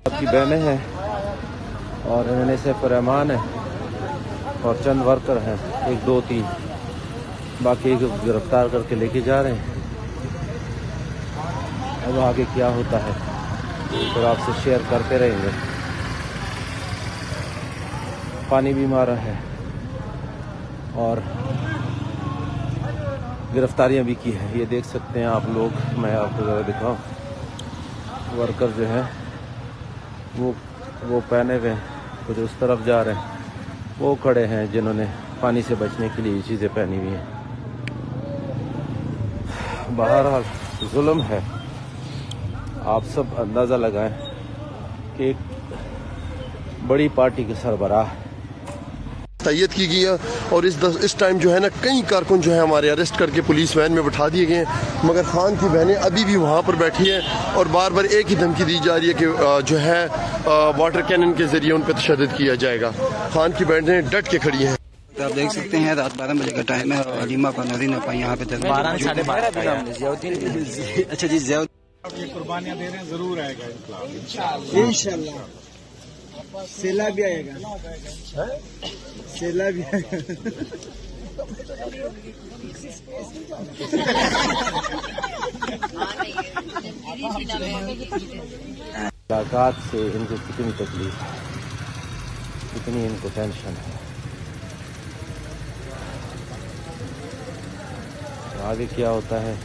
आपकी बहनें हैं और इन्हें से रहमान है और चंद वर्कर हैं, 1 2 3, बाकी को गिरफ्तार करके लेके जा रहे हैं। अब आगे क्या होता है फिर आपसे शेयर करते रहेंगे। पानी भी मारा है और गिरफ्तारियां भी की है, ये देख सकते हैं आप लोग। मैं आपको ज़रा दिखाऊं, वर्कर जो हैं वो पहने हुए कुछ उस तरफ जा रहे हैं, वो खड़े हैं जिन्होंने पानी से बचने के लिए ये चीज़ें पहनी हुई हैं। बहरहाल जुल्म है। आप सब अंदाज़ा लगाएं कि एक बड़ी पार्टी के सरबराह तैयद की गई है और इस टाइम जो है ना कई कारकुन जो है हमारे अरेस्ट करके पुलिस वैन में बिठा दिए गए हैं, मगर खान की बहनें अभी भी वहाँ पर बैठी हैं और बार बार एक ही धमकी दी जा रही है कि जो है वाटर कैनन के जरिए उन पर तशद्दुद किया जाएगा। खान की बहनें डट के खड़ी हैं। तो आप देख सकते हैं रात 12 बजे का टाइम है और अलीमा को नजर न पाई यहाँ पे 12 साढ़े 12। अच्छा जी, ये कुर्बानियाँ दे रहे हैं, जरूर आएगा इंशाल्लाह। सेला भी आएगा, सेला भी आएगा। मुलाकात से इनको कितनी तकलीफ है, कितनी इनको टेंशन है। आगे क्या होता है